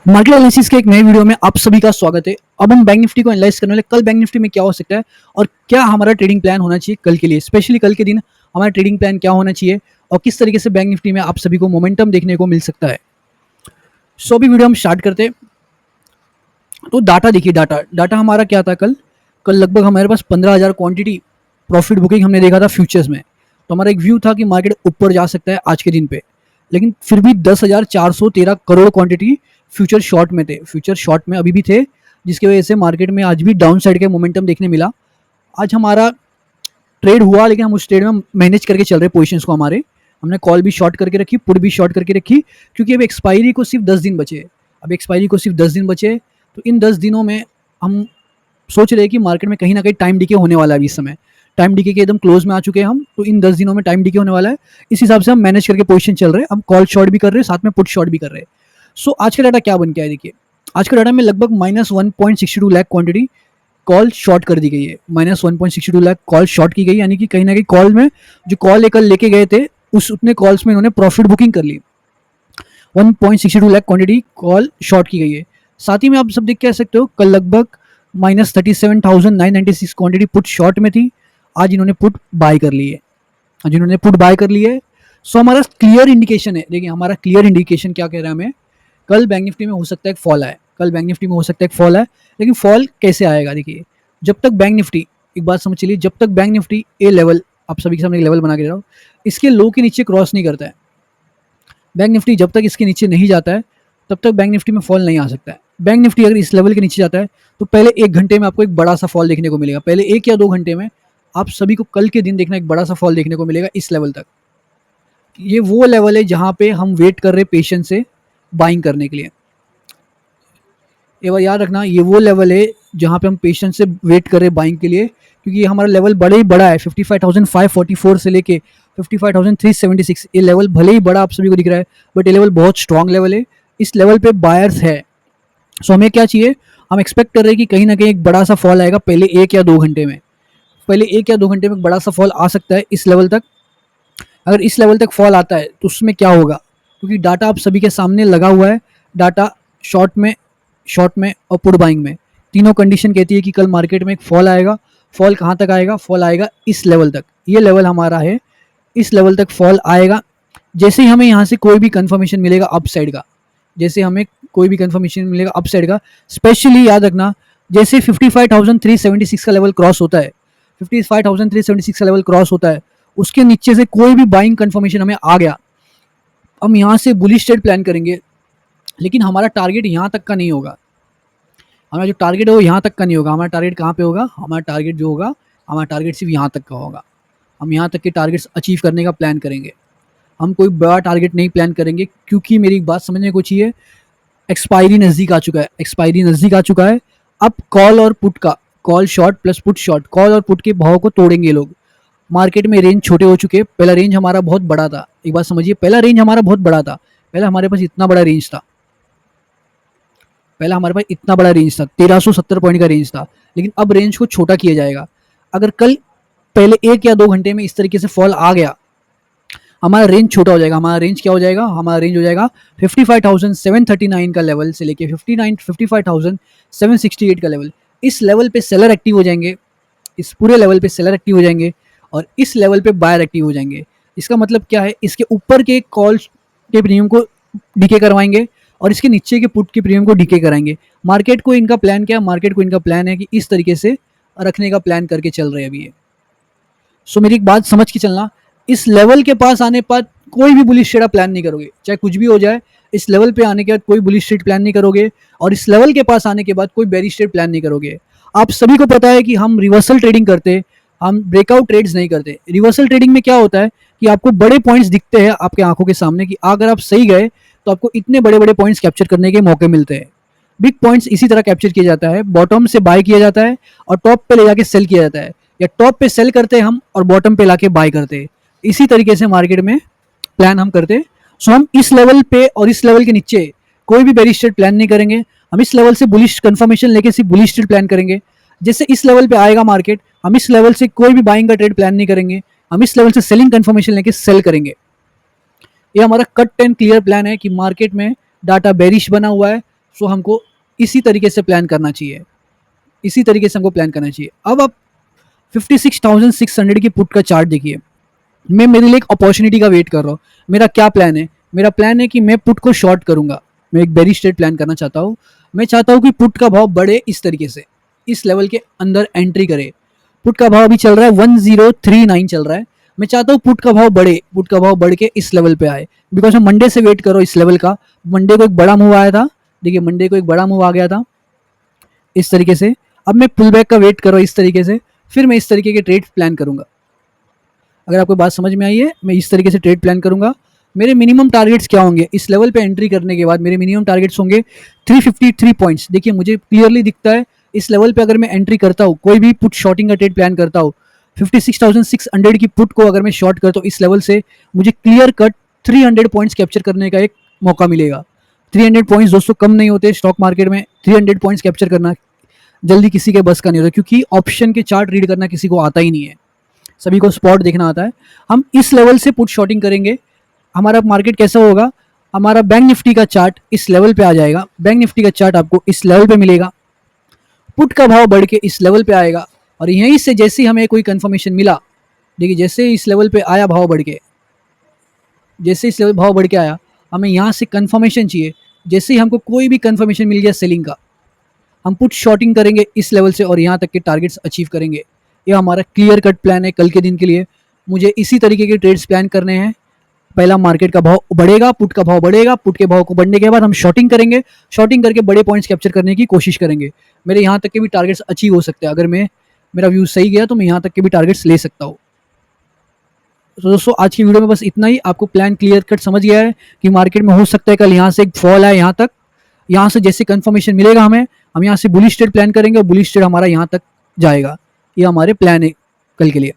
Market analysis के एक नए वीडियो में आप सभी का स्वागत है। अब हम बैंक निफ्टी को एनालाइज करने वाले कल बैंक निफ्टी में क्या हो सकता है और क्या हमारा ट्रेडिंग प्लान होना चाहिए कल के लिए, स्पेशली कल के दिन हमारा ट्रेडिंग प्लान क्या होना चाहिए और किस तरीके से बैंक निफ्टी में आप सभी को मोमेंटम देखने को मिल सकता है। सो अभी वीडियो हम स्टार्ट करते हैं। तो डाटा देखिए, डाटा हमारा क्या था कल कल लगभग हमारे पास 15,000 क्वांटिटी प्रॉफिट बुकिंग हमने देखा था फ्यूचर्स में। तो हमारा एक व्यू था कि मार्केट ऊपर जा सकता है आज के दिन पे, लेकिन फिर भी 10,413 करोड़ क्वांटिटी फ्यूचर शॉर्ट में थे, फ्यूचर शॉर्ट में अभी भी थे, जिसकी वजह से मार्केट में आज भी डाउन साइड के मोमेंटम देखने मिला। आज हमारा ट्रेड हुआ, लेकिन हम उस ट्रेड में मैनेज करके चल रहे पोजीशंस को। हमारे हमने कॉल भी शॉर्ट करके रखी, पुट भी शॉर्ट करके रखी, क्योंकि अब एक्सपायरी को सिर्फ 10 दिन बचे। अब एक्सपायरी को सिर्फ 10 दिन बचे, तो इन 10 दिनों में हम सोच रहे हैं कि मार्केट में कहीं ना कहीं टाइम डीके होने वाला है। अभी इस समय टाइम डीके के एकदम क्लोज में आ चुके हैं हम, तो इन 10 दिनों में टाइम डीके होने वाला है। इस हिसाब से हम मैनेज करके पोजीशन चल रहे हैं। हम कॉल शॉर्ट भी कर रहे हैं, साथ में पुट शॉर्ट भी कर रहे हैं। सो आज का डाटा क्या बन के है, देखिए आज का डाटा में लगभग -1.62 लाख क्वांटिटी कॉल शॉर्ट कर दी गई है। -1.62 लाख कॉल शॉर्ट की गई, यानी कि कहीं ना कहीं कॉल में जो कॉल कल लेके गए थे उस उतने कॉल्स में इन्होंने प्रॉफिट बुकिंग कर ली। 1.62 लाख क्वांटिटी कॉल शॉर्ट की गई है। साथ ही में आप सब देख कह सकते हो कल लगभग -37,996 क्वांटिटी पुट शॉर्ट में थी। आज इन्होंने पुट बाय कर ली है, आज इन्होंने पुट बाय कर ली है। सो हमारा क्लियर इंडिकेशन है, देखिए हमारा क्लियर इंडिकेशन क्या कह रहा है हमें, कल बैंक निफ्टी में हो सकता है एक फॉल आए, कल बैंक निफ्टी में हो सकता है एक फॉल आए, लेकिन फॉल कैसे आएगा। देखिए जब तक बैंक निफ्टी, एक बात समझ चलिए, जब तक बैंक निफ्टी ए लेवल, आप सभी के सामने एक लेवल बना के दे रहा हूँ, इसके लो के नीचे क्रॉस नहीं करता है, बैंक निफ्टी जब तक इसके नीचे नहीं जाता है तब तक बैंक निफ्टी में फॉल नहीं आ सकता है। बैंक निफ्टी अगर इस लेवल के नीचे जाता है तो पहले एक घंटे में आपको एक बड़ा सा फॉल देखने को मिलेगा, पहले 1 या 2 घंटे में आप सभी को कल के दिन देखना एक बड़ा सा फॉल देखने को मिलेगा इस लेवल तक। ये वो लेवल है जहाँ पे हम वेट कर रहे हैं पेशेंस से बाइंग करने के लिए। एक बार याद रखना, ये वो लेवल है जहाँ पे हम पेशेंस से वेट कर रहे हैं बाइंग के लिए, क्योंकि ये हमारा लेवल बड़ा ही बड़ा है। 55,544 से लेके 55,376, ये लेवल भले ही बड़ा आप सभी को दिख रहा है, बट ये लेवल बहुत स्ट्रॉन्ग लेवल है। इस लेवल पे बायर्स है। सो हमें क्या चाहिए, हम एक्सपेक्ट कर रहे हैं कि कहीं ना कहीं एक बड़ा सा फॉल आएगा पहले 1 या 2 घंटे में, पहले 1 या 2 घंटे में एक बड़ा सा फॉल आ सकता है इस लेवल तक। अगर इस लेवल तक फॉल आता है तो उसमें क्या होगा, क्योंकि डाटा आप सभी के सामने लगा हुआ है, डाटा शॉर्ट में और पुट बाइंग में तीनों कंडीशन कहती है कि कल मार्केट में एक फॉल आएगा। फॉल कहाँ तक आएगा, फॉल आएगा इस लेवल तक, ये लेवल हमारा है, इस लेवल तक फॉल आएगा। जैसे ही हमें यहाँ से कोई भी कंफर्मेशन मिलेगा अप साइड का, जैसे हमें कोई भी कंफर्मेशन मिलेगा अप साइड का, स्पेशली याद रखना जैसे 55,376 का लेवल क्रॉस होता है, 55,376 का लेवल क्रॉस होता है, उसके नीचे से कोई भी बाइंग कंफर्मेशन हमें आ गया, हम यहाँ से बुलिश ट्रेड प्लान करेंगे। लेकिन हमारा टारगेट यहाँ तक का नहीं होगा, हमारा जो टारगेट है वो यहाँ तक का नहीं होगा। हमारा टारगेट कहाँ पे होगा, हमारा टारगेट जो होगा, हमारा टारगेट सिर्फ यहाँ तक का होगा। हम यहाँ तक के टारगेट्स अचीव करने का प्लान करेंगे, हम कोई बड़ा टारगेट नहीं प्लान करेंगे, क्योंकि मेरी एक बात समझने को चाहिए, एक्सपायरी नज़दीक आ चुका है, एक्सपायरी नज़दीक आ चुका है। अब कॉल और पुट का, call short plus put short, call और पुट के भाव को तोड़ेंगे लोग। मार्केट में रेंज छोटे हो चुके हैं, पहला रेंज हमारा बहुत बड़ा था, एक बात समझिए, पहला रेंज हमारा बहुत बड़ा था, पहले हमारे पास इतना बड़ा रेंज था, पहला हमारे पास इतना बड़ा रेंज था, 1370 पॉइंट का रेंज था, लेकिन अब रेंज को छोटा किया जाएगा। अगर कल पहले 1 या 2 घंटे में इस तरीके से फॉल आ गया, हमारा रेंज छोटा हो जाएगा। हमारा रेंज क्या हो जाएगा, हमारा रेंज हो जाएगा 55,739 का लेवल से लेके 55,768 का लेवल। इस लेवल पे सेलर एक्टिव हो जाएंगे, इस पूरे लेवल पे सेलर एक्टिव हो जाएंगे और इस लेवल पे बायर एक्टिव हो जाएंगे। इसका मतलब क्या है, इसके ऊपर के कॉल के प्रीमियम को डीके करवाएंगे और इसके नीचे के पुट के प्रीमियम को डीके कराएंगे। मार्केट को इनका प्लान क्या है, मार्केट को इनका प्लान है कि इस तरीके से रखने का प्लान करके चल रहे हैं अभी ये। सो मेरी एक बात समझ के चलना, इस लेवल के पास आने पर कोई भी बुलिश ट्रेड प्लान नहीं करोगे, चाहे कुछ भी हो जाए। इस लेवल पे आने के बाद कोई बुलिश ट्रेड प्लान नहीं करोगे और इस लेवल के पास आने के बाद कोई बेरिश ट्रेड प्लान नहीं करोगे। आप सभी को पता है कि हम रिवर्सल ट्रेडिंग करते, हम ब्रेकआउट ट्रेड्स नहीं करते। रिवर्सल ट्रेडिंग में क्या होता है कि आपको बड़े पॉइंट्स दिखते हैं आपके आंखों के सामने कि अगर आप सही गए तो आपको इतने बड़े बड़े पॉइंट्स कैप्चर करने के मौके मिलते हैं। बिग पॉइंट्स इसी तरह कैप्चर किया जाता है, बॉटम से बाय किया जाता है और टॉप पे ले जाके सेल किया जाता है, या टॉप पे सेल करते हैं हम और बॉटम पे लाके बाय करते हैं। इसी तरीके से मार्केट में प्लान हम करते हैं। सो हम इस लेवल पे और इस लेवल के नीचे कोई भी बेरिश ट्रेड प्लान नहीं करेंगे। हम इस लेवल से बुलिश कंफर्मेशन लेके सिर्फ बुलिश ट्रेड प्लान करेंगे। जैसे इस लेवल पे आएगा मार्केट, हम इस लेवल से कोई भी बाइंग का ट्रेड प्लान नहीं करेंगे, हम इस लेवल से सेलिंग कंफर्मेशन लेके सेल करेंगे। ये हमारा कट एंड क्लियर प्लान है कि मार्केट में डाटा बेरिश बना हुआ है, सो हमको इसी तरीके से प्लान करना चाहिए, इसी तरीके से हमको प्लान करना चाहिए। अब आप 56,600 की पुट का चार्ट देखिए। मैं मेरे लिए एक अपॉर्चुनिटी का वेट कर रहा हूँ। मेरा क्या प्लान है? मेरा प्लान है कि मैं पुट को शॉर्ट करूंगा। मैं एक बेरी स्ट्रेट प्लान करना चाहता हूँ। मैं चाहता हूँ कि पुट का भाव बढ़े इस तरीके से, इस लेवल के अंदर एंट्री करे। पुट का भाव अभी चल रहा है 1039 चल रहा है। मैं चाहता हूँ पुट का भाव बढ़े, पुट का भाव बढ़ के इस लेवल पे आए, बिकॉज मैं मंडे से वेट कर रहा हूँ इस लेवल का। मंडे को एक बड़ा मूव आया था, देखिए मंडे को एक बड़ा मूव आ गया था इस तरीके से। अब मैं पुल बैक का वेट कर रहा हूँ इस तरीके से, फिर मैं इस तरीके के ट्रेड प्लान करूंगा। अगर आपको बात समझ में आई है, मैं इस तरीके से ट्रेड प्लान करूंगा। मेरे मिनिमम टारगेट्स क्या होंगे? इस लेवल पे एंट्री करने के बाद मेरे मिनिमम टारगेट्स होंगे 353 पॉइंट्स। देखिए मुझे क्लियरली दिखता है इस लेवल पे अगर मैं एंट्री करता हूँ, कोई भी पुट शॉर्टिंग का ट्रेड प्लान करता हूँ, 56,600 की पुट को अगर मैं शॉर्ट करता हूँ इस लेवल से, मुझे क्लियर कट 300 पॉइंट्स कैप्चर करने का एक मौका मिलेगा। 300 पॉइंट्स दोस्तों कम नहीं होते स्टॉक मार्केट में। 300 पॉइंट्स कैप्चर करना जल्दी किसी के बस का नहीं होता, क्योंकि ऑप्शन के चार्ट रीड करना किसी को आता ही नहीं है, सभी को स्पॉट देखना आता है। हम इस लेवल से पुट शॉर्टिंग करेंगे। हमारा मार्केट कैसा होगा? हमारा बैंक निफ्टी का चार्ट इस लेवल पे आ जाएगा। बैंक निफ्टी का चार्ट आपको इस लेवल पे मिलेगा, पुट का भाव बढ़ के इस लेवल पे आएगा, और यहीं से जैसे ही हमें कोई कंफर्मेशन मिला, देखिए जैसे इस लेवल पे आया भाव बढ़ के, जैसे इस लेवल भाव बढ़ के आया, हमें यहाँ से कंफर्मेशन चाहिए। जैसे ही हमको कोई भी कंफर्मेशन मिल गया सेलिंग का, हम पुट शॉर्टिंग करेंगे इस लेवल से और यहाँ तक के टारगेट्स अचीव करेंगे। ये हमारा क्लियर कट प्लान है कल के दिन के लिए। मुझे इसी तरीके के ट्रेड्स प्लान करने हैं। पहला मार्केट का भाव बढ़ेगा, पुट का भाव बढ़ेगा, पुट के भाव को बढ़ने के बाद हम शॉर्टिंग करेंगे, शॉर्टिंग करके बड़े पॉइंट्स कैप्चर करने की कोशिश करेंगे। मेरे यहाँ तक के भी टारगेट्स अचीव हो सकते हैं। अगर मेरा व्यू सही गया तो मैं यहाँ तक के भी टारगेट्स ले सकता हूँ। तो दोस्तों आज की वीडियो में बस इतना ही। आपको प्लान क्लियर कट समझ गया है कि मार्केट में हो सकता है कल यहाँ से एक फॉल आए यहाँ तक, यहाँ से जैसे कंफर्मेशन मिलेगा हमें, हम यहाँ से बुलिश ट्रेड प्लान करेंगे और बुलिश ट्रेड हमारा यहाँ तक जाएगा। ये हमारे प्लान है कल के लिए।